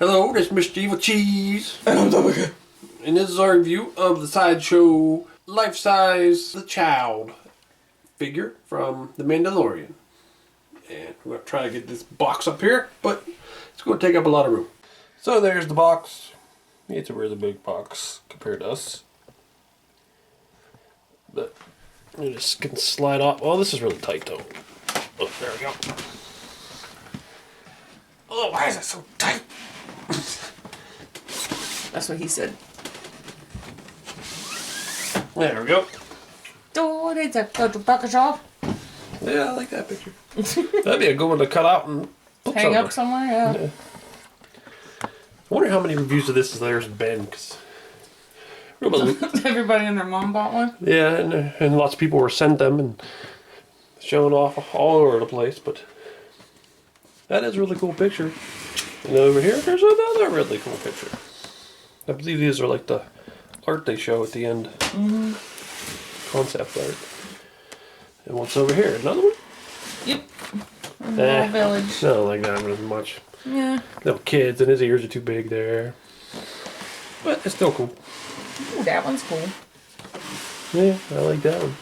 Hello, this is Mr. Evilcheese. And I'm Dominic. And this is our review of the Sideshow life-size The Child figure from the Mandalorian. And we're going to try to get this box up here, but it's going to take up a lot of room. So there's the box. It's a really big box compared to us. But you just can slide off. Oh, this is really tight though. Oh, there we go. Oh, why is it so tight? That's what he said. There we go. Yeah, I like that picture. That'd be a good one to cut out and put hang up somewhere. Yeah. I wonder how many reviews of this there's been. Cause everybody and their mom bought one. Yeah, and lots of people were sent them and showing off all over the place. But that is a really cool picture. And over here, there's another really cool picture. I believe these are like the art they show at the end. Mm-hmm. Concept art. And what's over here? Another one? Yep. Little village. I don't like that one as much. Yeah. Little kids, and his ears are too big there. But it's still cool. Ooh, that one's cool. Yeah, I like that one.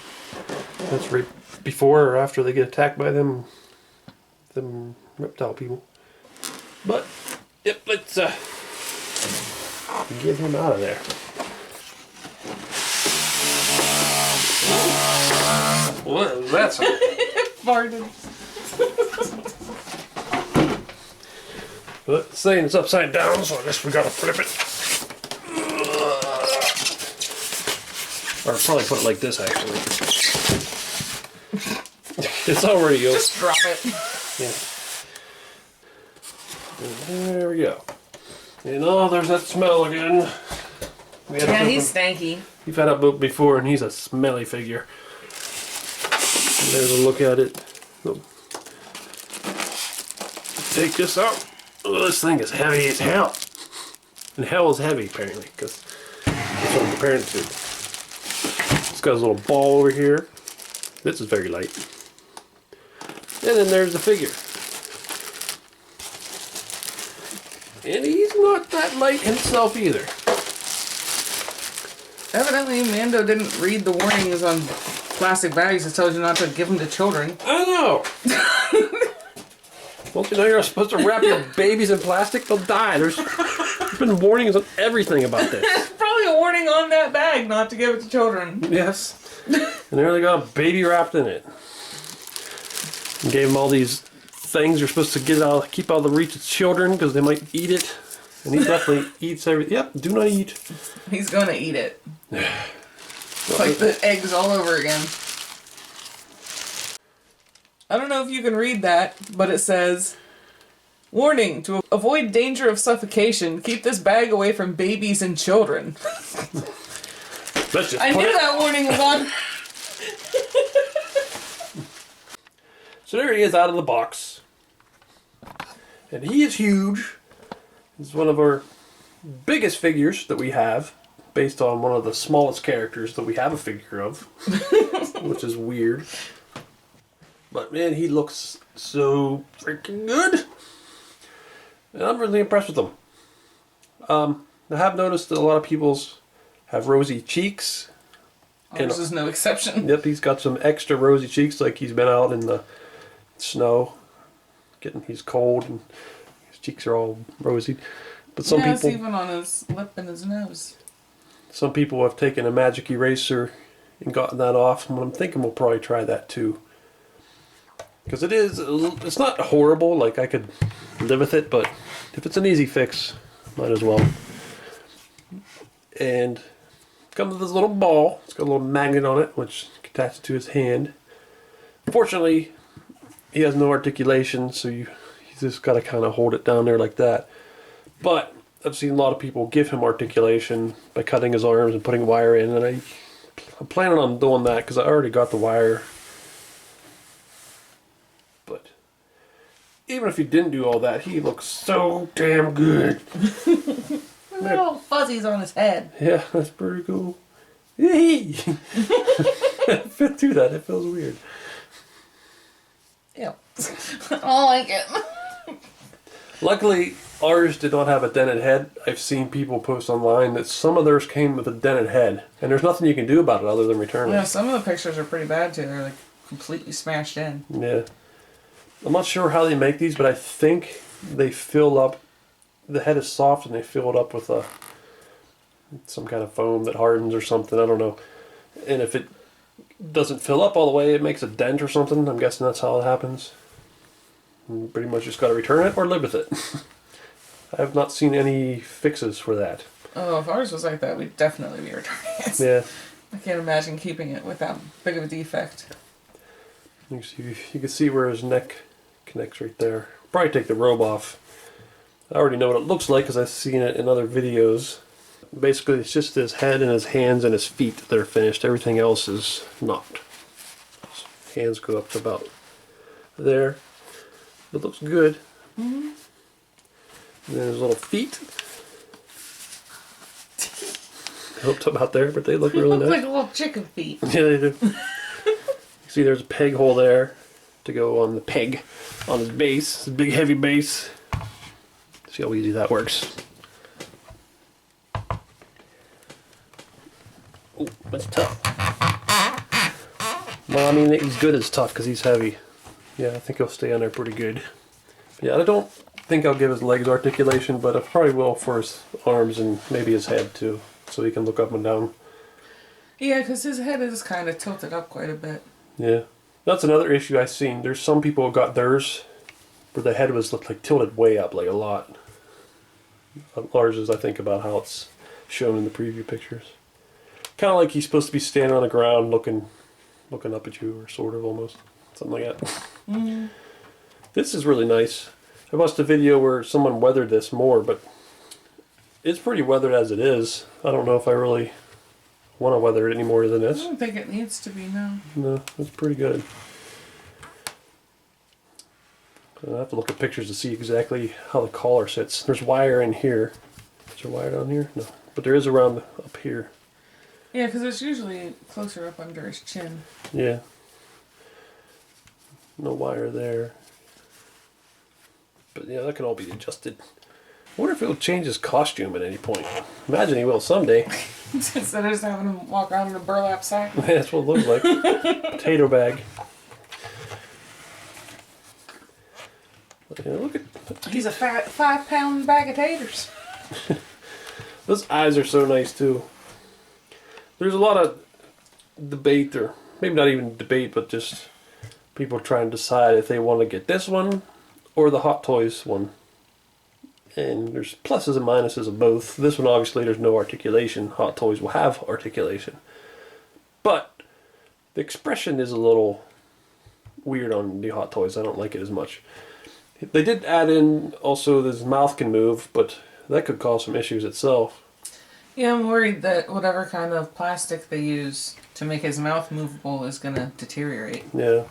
That's right before or after they get attacked by them reptile people. But, yep, let's get him out of there. What was that sound? Farted. But it's saying it's upside down, so I guess we gotta flip it. Or probably put it like this, actually. It's already open. Just drop it. Yeah. And there we go. And oh, there's that smell again. Yeah, he's stanky. We've had a book before, and he's a smelly figure. And there's a look at it. Oh. Take this out. Oh, this thing is heavy as hell. And hell is heavy, apparently, because that's what I'm comparing it to. It's got a little ball over here. This is very light. And then there's the figure. And he's not that light himself either. Evidently, Mando didn't read the warnings on plastic bags that tells you not to give them to children. I know. Don't you know you're supposed to wrap your babies in plastic? They'll die. There's been warnings on everything about this. There's probably a warning on that bag not to give it to children. Yes. And there they got a baby wrapped in it. And gave them all these things you're supposed to keep out of the reach of children because they might eat it. And he definitely eats everything. Yep, do not eat. He's gonna eat it. It's like the eggs all over again. I don't know if you can read that, but it says, warning, to avoid danger of suffocation, keep this bag away from babies and children. I knew that warning was on. So there he is out of the box. And he is huge. He's one of our biggest figures that we have, based on one of the smallest characters that we have a figure of, which is weird. But man, he looks so freaking good. And I'm really impressed with him. I have noticed that a lot of people's have rosy cheeks. Ours is no exception. Yep, he's got some extra rosy cheeks, like he's been out in the snow. He's cold and his cheeks are all rosy. But some people, people, even on his lip and his nose. Some people have taken a magic eraser and gotten that off. And I'm thinking we'll probably try that too. Because it's not horrible, like I could live with it, but if it's an easy fix, might as well. And comes with this little ball. It's got a little magnet on it, which attaches to his hand. Fortunately, he has no articulation, so you just got to kind of hold it down there like that. But I've seen a lot of people give him articulation by cutting his arms and putting wire in, and I'm planning on doing that because I already got the wire. But even if he didn't do all that, he looks so damn good. Little fuzzies on his head. Yeah, that's pretty cool. Yay! Fit through that. It feels weird. Ew. I don't like it. Luckily, ours did not have a dented head. I've seen people post online that some of theirs came with a dented head, and there's nothing you can do about it other than return it. Yeah, some of the pictures are pretty bad too. They're like completely smashed in. Yeah. I'm not sure how they make these, but I think they fill up, the head is soft and they fill it up with some kind of foam that hardens or something, I don't know. And if it doesn't fill up all the way, it makes a dent or something. I'm guessing that's how it happens. And pretty much just got to return it or live with it. I have not seen any fixes for that. Oh, if ours was like that, we'd definitely be returning it. Yeah. I can't imagine keeping it with that big of a defect. You can see where his neck connects right there. Probably take the robe off. I already know what it looks like because I've seen it in other videos. Basically, it's just his head and his hands and his feet that are finished. Everything else is not. His hands go up to about there. It looks good. Mm-hmm. And then his little feet. Up to about there, but they look really nice. Like little chicken feet. Yeah, they do. See, there's a peg hole there to go on the peg on his base. It's a big, heavy base. See how easy that works. Oh, that's tough. Well, I mean, he's good as tough because he's heavy. Yeah, I think he'll stay on there pretty good. Yeah, I don't think I'll give his legs articulation, but I probably will for his arms and maybe his head too, so he can look up and down. Yeah, because his head is kind of tilted up quite a bit. Yeah, that's another issue I've seen. There's some people who got theirs where the head was like tilted way up, like a lot. Ours is, I think, about how it's shown in the preview pictures. Kind of like he's supposed to be standing on the ground, looking up at you, or sort of almost, something like that. Mm-hmm. This is really nice. I watched a video where someone weathered this more, but it's pretty weathered as it is. I don't know if I really want to weather it any more than this. I don't think it needs to be, no. No, it's pretty good. I have to look at pictures to see exactly how the collar sits. There's wire in here. Is there wire down here? No. But there is around up here. Yeah, because it's usually closer up under his chin. Yeah. No wire there. But yeah, that can all be adjusted. I wonder if he'll change his costume at any point. Imagine he will someday. Instead of just having him walk around in a burlap sack. That's what it looks like. Potato bag. Yeah, look at. He's a fat 5-pound bag of taters. Those eyes are so nice too. There's a lot of debate, or maybe not even debate, but just people trying to decide if they want to get this one or the Hot Toys one. And there's pluses and minuses of both. This one, obviously, there's no articulation. Hot Toys will have articulation. But the expression is a little weird on the Hot Toys. I don't like it as much. They did add in also that his mouth can move, but that could cause some issues itself. Yeah, I'm worried that whatever kind of plastic they use to make his mouth movable is going to deteriorate. Yeah.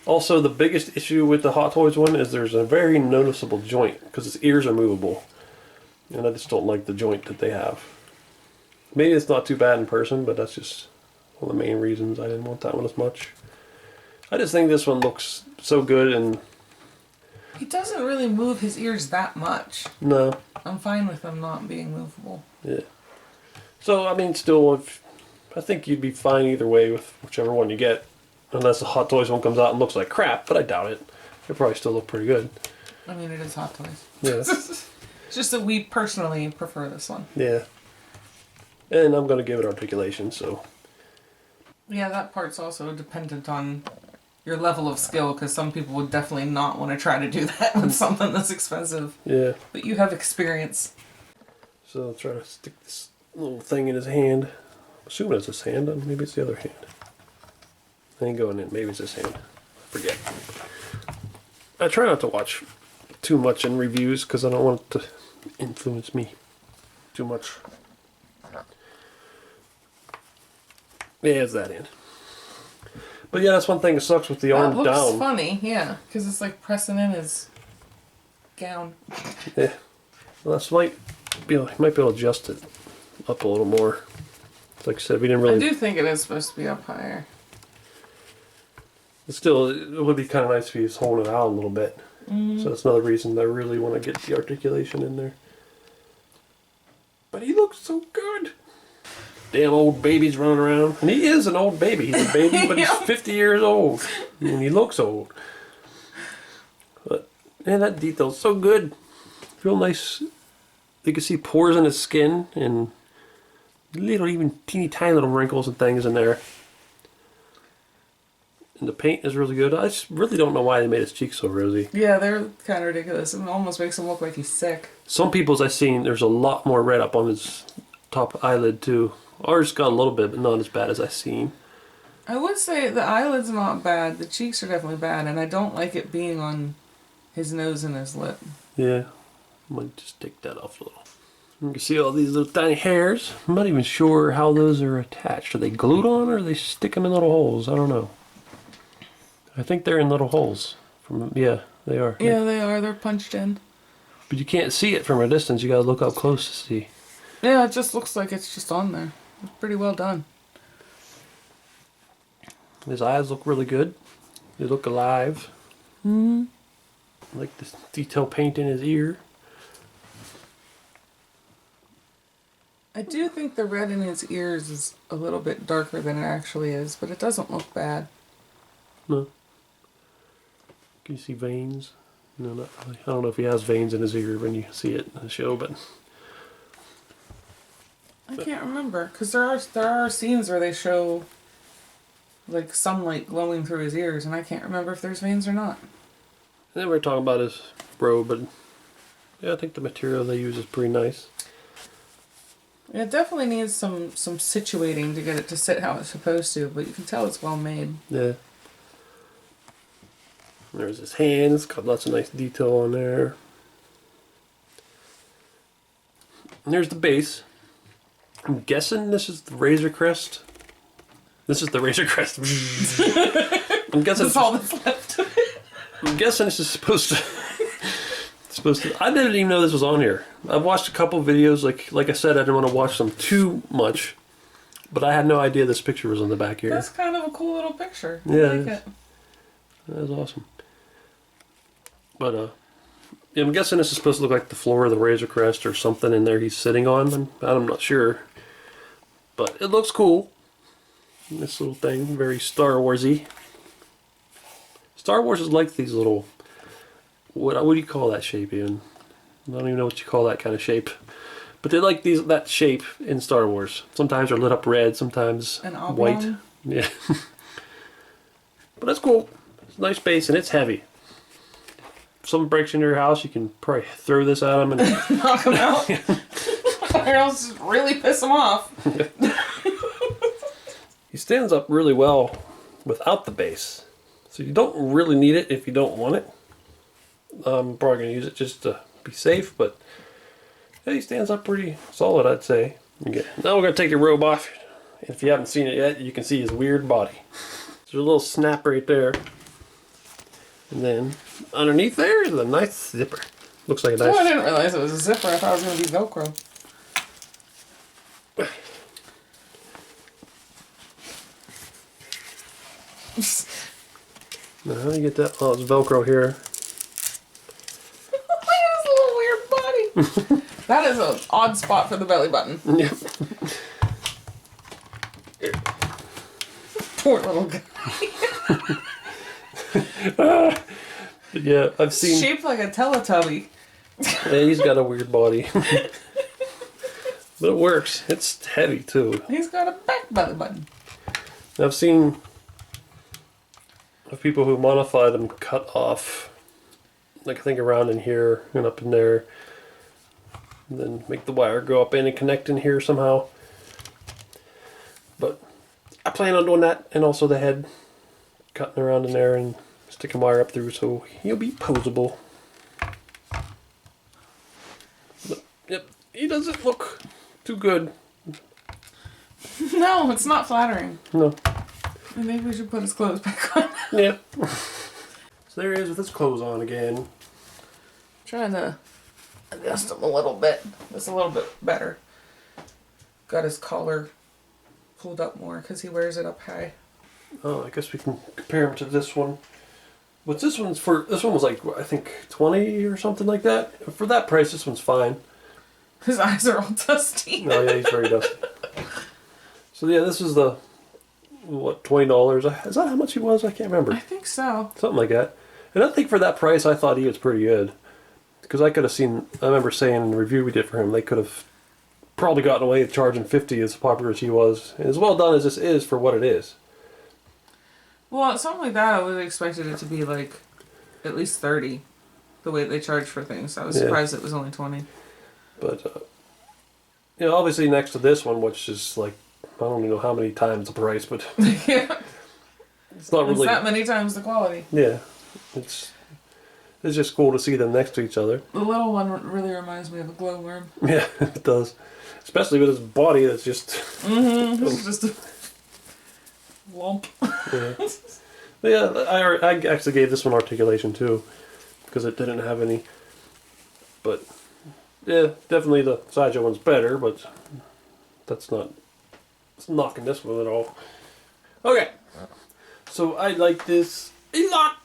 Also, the biggest issue with the Hot Toys one is there's a very noticeable joint because his ears are movable. And I just don't like the joint that they have. Maybe it's not too bad in person, but that's just one of the main reasons I didn't want that one as much. I just think this one looks so good, and he doesn't really move his ears that much. No. I'm fine with them not being movable. Yeah. So, I mean, still, I think you'd be fine either way with whichever one you get. Unless the Hot Toys one comes out and looks like crap, but I doubt it. It'll probably still look pretty good. I mean, it is Hot Toys. Yeah. It's just that we personally prefer this one. Yeah. And I'm going to give it articulation, so. Yeah, that part's also dependent on your level of skill, because some people would definitely not want to try to do that with something that's expensive. Yeah. But you have experience. So I'll try to stick this little thing in his hand. I'm assuming it's his hand, maybe it's the other hand. I ain't going in, maybe it's his hand. I forget. I try not to watch too much in reviews because I don't want it to influence me too much. Yeah, it's that hand. But yeah, that's one thing that sucks with the arm That looks down. funny, yeah, because it's like pressing in his gown. Yeah. Well, that's might be able to adjust it up a little more. Like I said, we didn't really. I do think it is supposed to be up higher. Still, it would be kind of nice if he was holding it out a little bit. So that's another reason I really want to get the articulation in there. But he looks so good. Damn old baby's running around. And he is an old baby. He's a baby, but he's 50 years old. And he looks old. But, man, that detail's so good. Real nice. You can see pores in his skin and little, even teeny tiny little wrinkles and things in there. And the paint is really good. I just really don't know why they made his cheeks so rosy. Yeah, they're kind of ridiculous. It almost makes him look like he's sick. Some people's I've seen, there's a lot more red up on his top eyelid too. Ours got a little bit, but not as bad as I've seen. I would say the eyelid's not bad. The cheeks are definitely bad, and I don't like it being on his nose and his lip. Yeah, I might just take that off a little. You can see all these little tiny hairs. I'm not even sure how those are attached. Are they glued on or are they stick them in little holes? I don't know. I think they're in little holes. Yeah, they are. Yeah, they are. They're punched in. But you can't see it from a distance. You gotta look up close to see. Yeah, it just looks like it's just on there. It's pretty well done. His eyes look really good. They look alive. I like this detail paint in his ear. I do think the red in his ears is a little bit darker than it actually is, but it doesn't look bad. No. Can you see veins? No, not really. I don't know if he has veins in his ear when you see it in the show, but I can't remember, because there are scenes where they show like sunlight glowing through his ears, and I can't remember if there's veins or not. then we're talking about his robe, but yeah, I think the material they use is pretty nice. It definitely needs some situating to get it to sit how it's supposed to, but you can tell it's well made. Yeah. There's his hands, got lots of nice detail on there. And there's the base. I'm guessing this is the Razor Crest. This is the Razor Crest. I'm guessing That's all that's left. I'm guessing this is supposed to. I didn't even know this was on here. I've watched a couple videos. Like I said, I didn't want to watch them too much, but I had no idea this picture was on the back here. That's kind of a cool little picture. I Yeah, like it. That was awesome. But yeah, I'm guessing this is supposed to look like the floor of the Razor Crest or something in there he's sitting on. I'm not sure, but it looks cool. This little thing, very Star Warsy. Star Wars is like these little. What do you call that shape even? I don't even know what you call that kind of shape. But they like that shape in Star Wars. Sometimes they're lit up red, sometimes An oblong. white. Yeah. But that's cool. It's a nice base and it's heavy. If someone breaks into your house, you can probably throw this at them and Knock him out. Or else just really piss him off. he stands up really well without the base. So you don't really need it if you don't want it. I'm probably going to use it just to be safe, but yeah, he stands up pretty solid, I'd say. Okay. Now we're going to take the robe off. If you haven't seen it yet, you can see his weird body. There's a little snap right there. And then underneath there is a nice zipper. Looks like a nice... Oh, I didn't realize it was a zipper. I thought it was going to be Velcro. Now, how do you get that? Oh, it's Velcro here. Look at his little weird body. That is an odd spot for the belly button. Yep. Poor little guy. Yeah, I've seen... Shaped like a Teletubby. Yeah, he's got a weird body. But it works. It's heavy, too. He's got a back belly button. I've seen of people who modify them cut off, like I think around in here and up in there, and then make the wire go up in and connect in here somehow. But I plan on doing that, and also the head, cutting around in there and sticking wire up through so he'll be posable. But, yep, he doesn't look too good. No, it's not flattering. No. And maybe we should put his clothes back on. Yeah. So there he is with his clothes on again. Trying to adjust him a little bit. Just a little bit better. Got his collar pulled up more because he wears it up high. Oh, I guess we can compare him to this one. But this one was like, I think 20 or something like that. For that price, this one's fine. His eyes are all dusty. Oh yeah, he's very dusty. So yeah, this is the, what, $20? Is that how much he was? I can't remember. I think so. Something like that. And I think for that price, I thought he was pretty good. Because I could have seen, I remember saying in the review we did for him, they could have probably gotten away with charging 50 as popular as he was. And as well done as this is for what it is. Well, something like that, I would have expected it to be like at least 30, the way they charge for things. I was surprised it was only 20. But, you know, obviously next to this one, which is like, I don't even know how many times the price, but Yeah. it's not really... It's that many times the quality. Yeah. It's just cool to see them next to each other. The little one really reminds me of a glowworm. Yeah, it does. Especially with his body that's just... Mm-hmm. It's just a lump. Yeah. But yeah, I actually gave this one articulation too, because it didn't have any. But yeah, definitely the Sideshow one's better, but that's not knocking this one at all. Okay, so I like this a lot.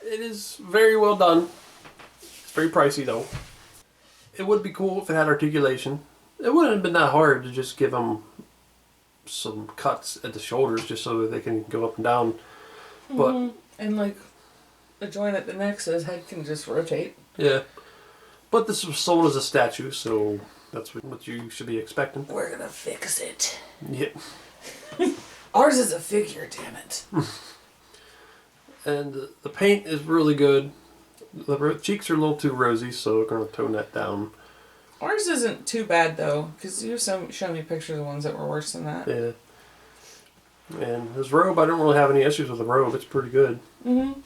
It is very well done. It's very pricey though. It would be cool if it had articulation. It wouldn't have been that hard to just give them some cuts at the shoulders just so that they can go up and down. But and like the joint at the neck so his head can just rotate. yeah. But this was sold as a statue, so that's what you should be expecting. We're gonna fix it. Yeah. Ours is a figure, damn it. And the paint is really good. The cheeks are a little too rosy, so we're going to tone that down. Ours isn't too bad though, because you've shown me pictures of ones that were worse than that. Yeah. And his robe, I don't really have any issues with the robe. It's pretty good. Mm-hmm.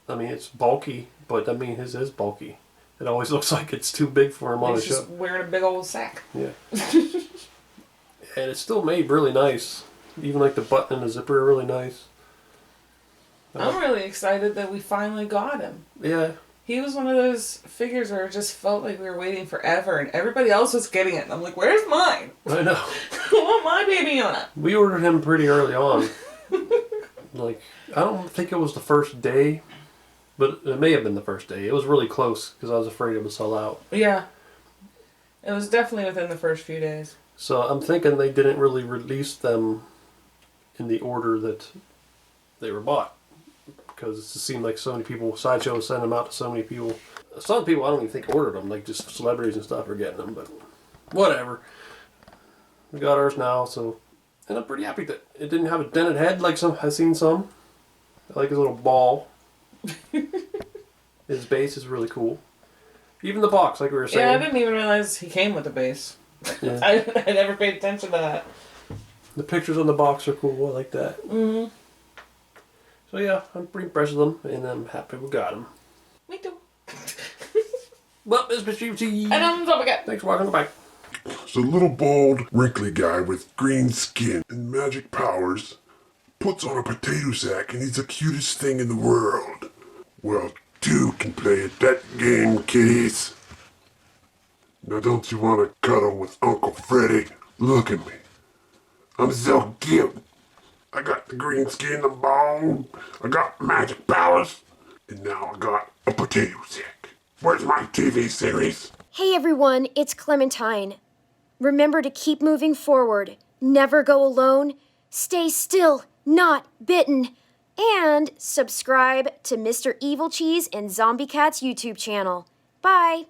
I mean, it's bulky, but I mean, his is bulky. It always looks like it's too big for him on the He's show. just wearing a big old sack. Yeah. And it's still made really nice. Even like the button and the zipper are really nice. I'm really excited that we finally got him. Yeah. He was one of those figures where it just felt like we were waiting forever and everybody else was getting it. And I'm like, where's mine? I know. I want my baby Yoda. We ordered him pretty early on. Like, I don't think it was the first day, but it may have been the first day. It was really close because I was afraid it would sell out. Yeah. It was definitely within the first few days. So I'm thinking they didn't really release them in the order that they were bought. Because it seemed like so many people, Sideshow was sending them out to so many people. Some people I don't even think ordered them, like just celebrities and stuff are getting them, but whatever. We got ours now, so. And I'm pretty happy that it didn't have a dented head like I've seen some. I like his little ball. His base is really cool. Even the box, like we were saying. Yeah, I didn't even realize he came with a base. Yeah. I never paid attention to that. The pictures on the box are cool, I like that. Mm-hmm. So yeah, I'm pretty impressed with them, and I'm happy we got them. Me too. Well, this is Mr. Evilcheese. And I'm Zombie. Thanks for watching. Bye. So a little bald, wrinkly guy with green skin and magic powers puts on a potato sack and he's the cutest thing in the world. Well, two can play at that game, kiddies. Now don't you want to cuddle with Uncle Freddy? Look at me. I'm so cute. I got the green skin, the bone, I got magic powers, and now I got a potato sack. Where's my TV series? Hey everyone, it's Clementine. Remember to keep moving forward, never go alone, stay still, not bitten, and subscribe to Mr. Evilcheese and Zombie Cat's YouTube channel. Bye!